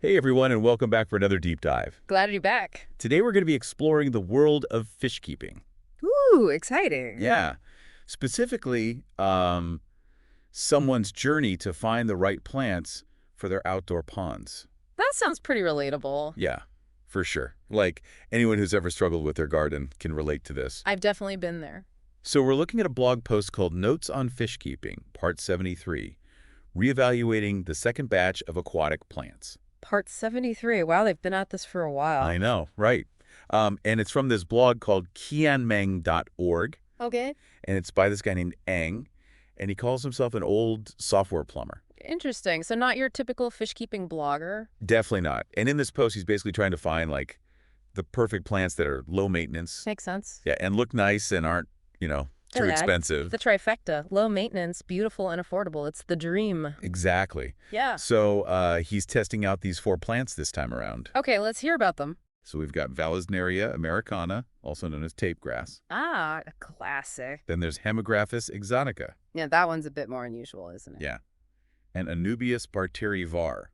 Hey everyone, and welcome back for another deep dive. Glad to be back. Today we're going to be exploring the world of fish keeping. Ooh, exciting. Yeah, specifically, someone's journey to find the right plants for their outdoor ponds. That sounds pretty relatable. Yeah, for sure. Like anyone who's ever struggled with their garden can relate to this. I've definitely been there. So we're looking at a blog post called Notes on Fish Keeping, Part 73, Reevaluating the Second Batch of Aquatic Plants. Part 73. Wow, they've been at this for a while. I know, right. And it's from this blog called kianmeng.org. Okay. And it's by this guy named Ang, and he calls himself an old software plumber. Interesting. So not your typical fish-keeping blogger? Definitely not. And in this post, he's basically trying to find, like, the perfect plants that are low maintenance. Makes sense. Yeah, and look nice and aren't, too expensive. The trifecta. Low maintenance, beautiful, and affordable. It's the dream. Exactly. Yeah. So he's testing out these 4 plants this time around. Okay, let's hear about them. So we've got Vallisneria americana, also known as tape grass. Ah, a classic. Then there's Hemigraphis exotica. Yeah, that one's a bit more unusual, isn't it? Yeah. And Anubias barteri var.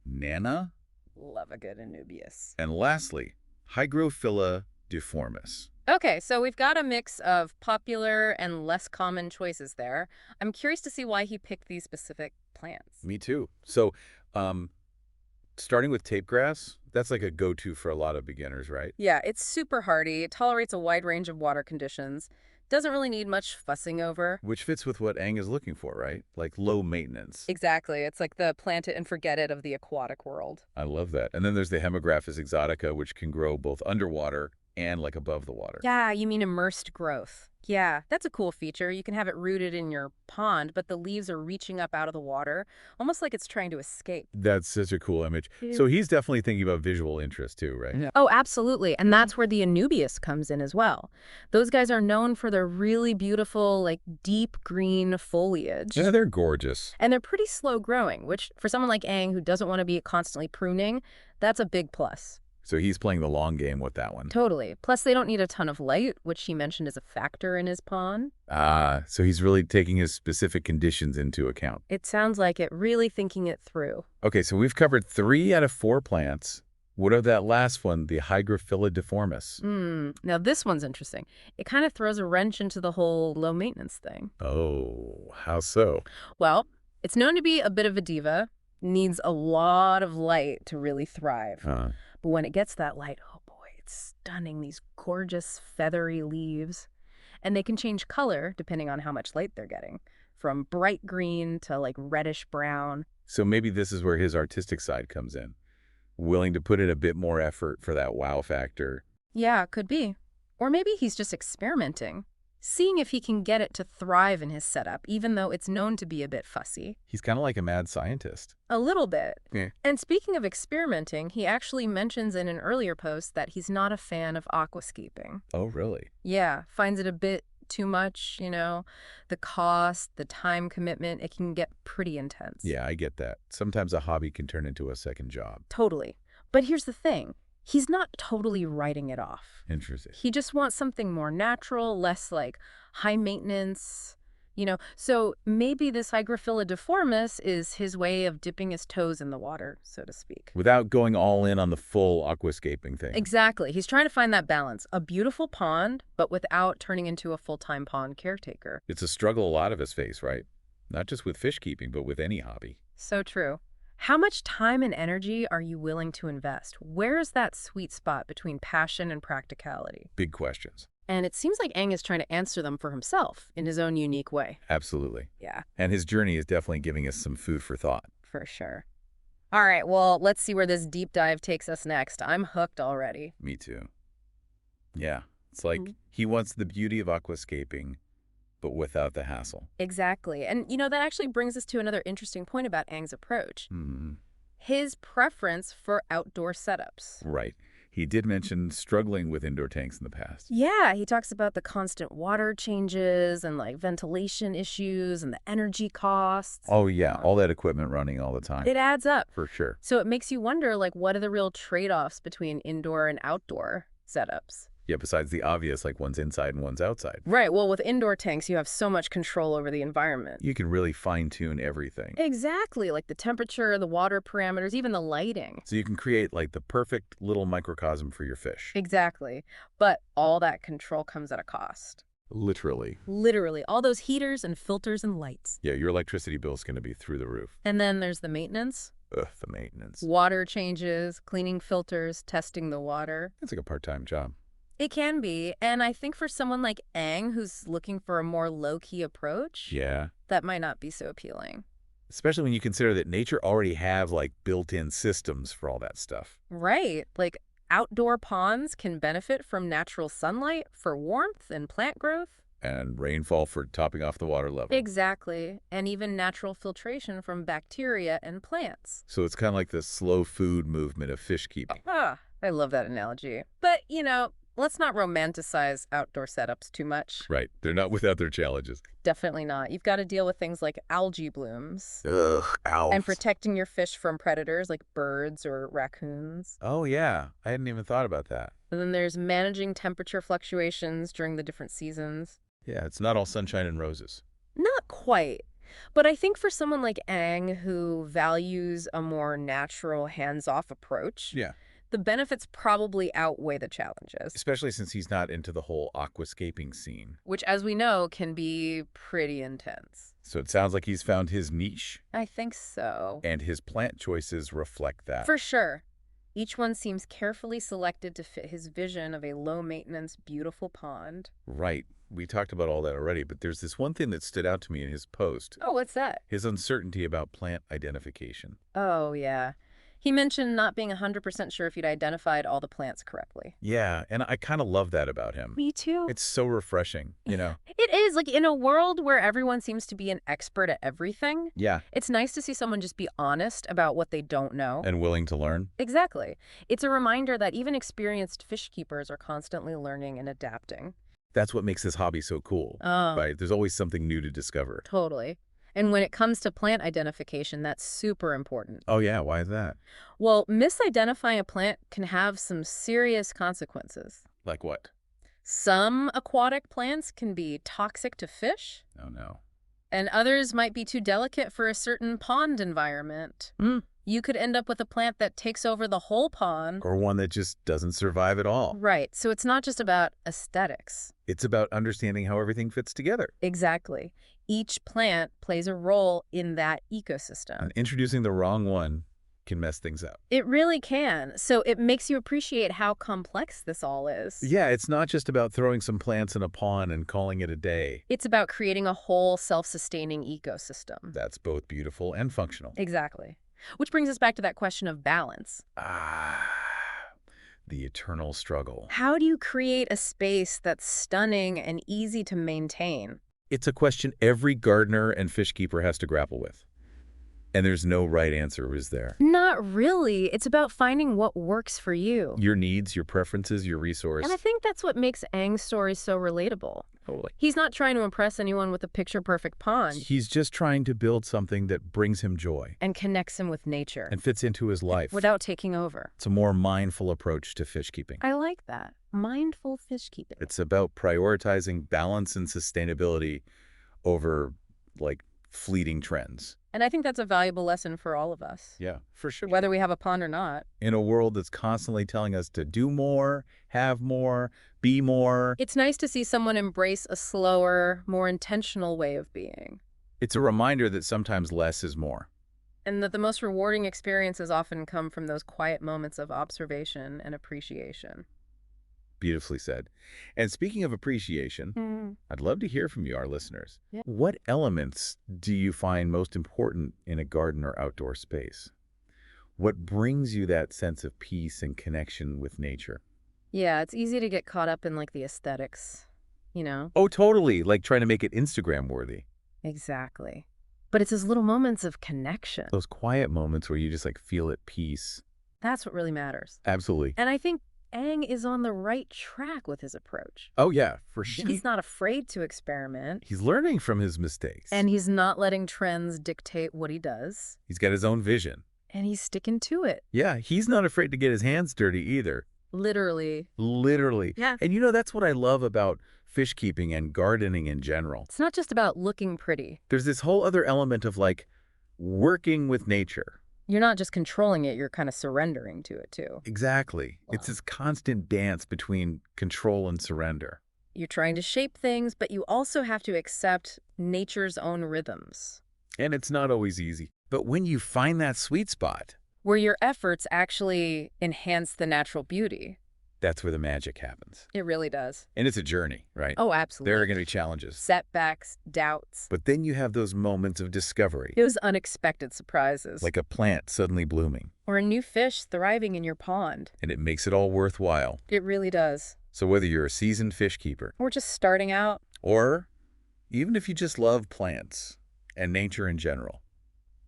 Nana? Love a good Anubias. And lastly, Hygrophilla difformis. Okay, so we've got a mix of popular and less common choices there. I'm curious to see why he picked these specific plants. Me too. So, starting with tape grass, that's like a go-to for a lot of beginners, right? Yeah, it's super hardy. It tolerates a wide range of water conditions. Doesn't really need much fussing over. Which fits with what Ang is looking for, right? Like low maintenance. Exactly. It's like the plant it and forget it of the aquatic world. I love that. And then there's the Hemigraphis exotica, which can grow both underwater and like above the water. Yeah, you mean immersed growth. Yeah, that's a cool feature. You can have it rooted in your pond, but the leaves are reaching up out of the water, almost like it's trying to escape. That's such a cool image. So he's definitely thinking about visual interest too, right? Yeah. Oh, absolutely. And that's where the Anubias comes in as well. Those guys are known for their really beautiful, like deep green foliage. Yeah, they're gorgeous. And they're pretty slow growing, which for someone like Ang who doesn't want to be constantly pruning, that's a big plus. So he's playing the long game with that one. Totally. Plus, they don't need a ton of light, which he mentioned is a factor in his pond. So he's really taking his specific conditions into account. It sounds like it, really thinking it through. Okay, so we've covered 3 out of 4 plants. What of that last one, the Hygrophilla difformis? Now, this one's interesting. It kind of throws a wrench into the whole low maintenance thing. Oh, how so? Well, it's known to be a bit of a diva, needs a lot of light to really thrive. But when it gets that light, oh boy, it's stunning. These gorgeous feathery leaves. And they can change color depending on how much light they're getting, from bright green to like reddish brown. So maybe this is where his artistic side comes in. Willing to put in a bit more effort for that wow factor. Yeah, could be. Or maybe he's just experimenting, seeing if he can get it to thrive in his setup, even though it's known to be a bit fussy. He's kind of like a mad scientist. A little bit. Yeah. And speaking of experimenting, he actually mentions in an earlier post that he's not a fan of aquascaping. Oh, really? Yeah, finds it a bit too much, the cost, the time commitment, it can get pretty intense. Yeah, I get that. Sometimes a hobby can turn into a second job. Totally. But here's the thing. He's not totally writing it off. Interesting. He just wants something more natural, less like high maintenance, So maybe this Hygrophilla difformis is his way of dipping his toes in the water, so to speak. Without going all in on the full aquascaping thing. Exactly. He's trying to find that balance. A beautiful pond, but without turning into a full-time pond caretaker. It's a struggle a lot of us face, right? Not just with fish keeping, but with any hobby. So true. How much time and energy are you willing to invest? Where is that sweet spot between passion and practicality? Big questions. And it seems like Ang is trying to answer them for himself in his own unique way. Absolutely. Yeah. And his journey is definitely giving us some food for thought. For sure. All right, well, let's see where this deep dive takes us next. I'm hooked already. Me too. Yeah. It's like he wants the beauty of aquascaping, but without the hassle. Exactly. And, that actually brings us to another interesting point about Ang's approach. His preference for outdoor setups. Right. He did mention struggling with indoor tanks in the past. Yeah, he talks about the constant water changes and like ventilation issues and the energy costs. Oh, yeah. All that equipment running all the time. It adds up. For sure. So it makes you wonder, like, what are the real trade-offs between indoor and outdoor setups? Yeah, besides the obvious, like one's inside and one's outside. Right. Well, with indoor tanks, you have so much control over the environment. You can really fine-tune everything. Exactly, like the temperature, the water parameters, even the lighting. So you can create like the perfect little microcosm for your fish. Exactly. But all that control comes at a cost. Literally. Literally. All those heaters and filters and lights. Yeah, your electricity bill is going to be through the roof. And then there's the maintenance. Ugh, the maintenance. Water changes, cleaning filters, testing the water. It's like a part-time job. It can be. And I think for someone like Aang, who's looking for a more low-key approach, Yeah. that might not be so appealing. Especially when you consider that nature already have like built-in systems for all that stuff. Right. Like outdoor ponds can benefit from natural sunlight for warmth and plant growth. And rainfall for topping off the water level. Exactly. And even natural filtration from bacteria and plants. So it's kind of like the slow food movement of fish keeping. Ah, I love that analogy. But, let's not romanticize outdoor setups too much. Right. They're not without their challenges. Definitely not. You've got to deal with things like algae blooms. Ugh, algae. And protecting your fish from predators like birds or raccoons. Oh, yeah. I hadn't even thought about that. And then there's managing temperature fluctuations during the different seasons. Yeah, it's not all sunshine and roses. Not quite. But I think for someone like Aang who values a more natural, hands-off approach, Yeah. the benefits probably outweigh the challenges. Especially since he's not into the whole aquascaping scene. Which, as we know, can be pretty intense. So it sounds like he's found his niche. I think so. And his plant choices reflect that. For sure. Each one seems carefully selected to fit his vision of a low-maintenance, beautiful pond. Right. We talked about all that already, but there's this one thing that stood out to me in his post. Oh, what's that? His uncertainty about plant identification. Oh, yeah. He mentioned not being 100% sure if he'd identified all the plants correctly. Yeah, and I kind of love that about him. Me too. It's so refreshing, It is. Like, in a world where everyone seems to be an expert at everything, Yeah. it's nice to see someone just be honest about what they don't know. And willing to learn. Exactly. It's a reminder that even experienced fish keepers are constantly learning and adapting. That's what makes this hobby so cool. Oh, Right? There's always something new to discover. totally. And when it comes to plant identification, that's super important. Oh, yeah. Why is that? Well, misidentifying a plant can have some serious consequences. Like what? Some aquatic plants can be toxic to fish, Oh, no. and others might be too delicate for a certain pond environment. You could end up with a plant that takes over the whole pond. Or one that just doesn't survive at all. Right, so it's not just about aesthetics. It's about understanding how everything fits together. Exactly. Each plant plays a role in that ecosystem. And introducing the wrong one can mess things up. It really can. So it makes you appreciate how complex this all is. Yeah, it's not just about throwing some plants in a pond and calling it a day. It's about creating a whole self-sustaining ecosystem. That's both beautiful and functional. Exactly. Which brings us back to that question of balance. The eternal struggle. How do you create a space that's stunning and easy to maintain? It's a question every gardener and fish keeper has to grapple with. And there's no right answer, is there? Not really. It's about finding what works for you. Your needs, your preferences, your resource. And I think that's what makes Aang's story so relatable. Totally. He's not trying to impress anyone with a picture-perfect pond. He's just trying to build something that brings him joy. And connects him with nature. And fits into his life. Without taking over. It's a more mindful approach to fish keeping. I like that. Mindful fish keeping. It's about prioritizing balance and sustainability over, fleeting trends. And I think that's a valuable lesson for all of us. Yeah, for sure. Whether we have a pond or not. In a world that's constantly telling us to do more, have more, be more. It's nice to see someone embrace a slower, more intentional way of being. It's a reminder that sometimes less is more. And that the most rewarding experiences often come from those quiet moments of observation and appreciation. Beautifully said. And speaking of appreciation, I'd love to hear from you, our listeners. Yeah. What elements do you find most important in a garden or outdoor space? What brings you that sense of peace and connection with nature? Yeah, it's easy to get caught up in the aesthetics, Oh, totally. Like trying to make it Instagram worthy. Exactly. But it's those little moments of connection. Those quiet moments where you just feel at peace. That's what really matters. Absolutely. And I think Aang is on the right track with his approach. Oh, yeah, for sure. He's not afraid to experiment. He's learning from his mistakes. And he's not letting trends dictate what he does. He's got his own vision. And he's sticking to it. Yeah, he's not afraid to get his hands dirty either. Literally. Literally. Yeah. And that's what I love about fish keeping and gardening in general. It's not just about looking pretty. There's this whole other element of like working with nature. You're not just controlling it, you're kind of surrendering to it too. Exactly. Wow. It's this constant dance between control and surrender. You're trying to shape things, but you also have to accept nature's own rhythms. And it's not always easy. But when you find that sweet spot, Where your efforts actually enhance the natural beauty. that's where the magic happens. It really does. And it's a journey, right? Oh, absolutely. There are going to be challenges. Setbacks, doubts. But then you have those moments of discovery, Those unexpected surprises. like a plant suddenly blooming, or a new fish thriving in your pond. and it makes it all worthwhile. It really does. So whether you're a seasoned fish keeper, Or just starting out. or even if you just love plants and nature in general,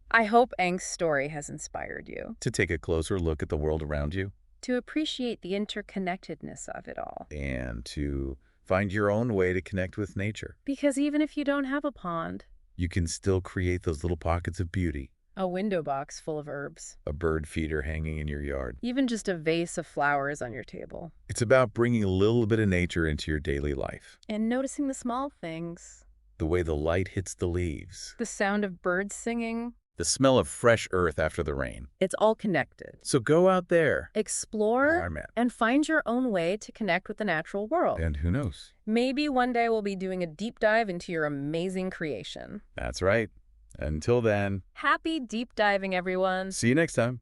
I hope Aang's story has inspired you to take a closer look at the world around you to appreciate the interconnectedness of it all. and to find your own way to connect with nature. Because even if you don't have a pond, You can still create those little pockets of beauty, a window box full of herbs, a bird feeder hanging in your yard. even just a vase of flowers on your table, It's about bringing a little bit of nature into your daily life. and noticing the small things, The way the light hits the leaves, the sound of birds singing. the smell of fresh earth after the rain. It's all connected. So go out there, Explore our man. and find your own way to connect with the natural world. And who knows? Maybe one day we'll be doing a deep dive into your amazing creation. That's right. Until then, Happy deep diving, everyone. see you next time.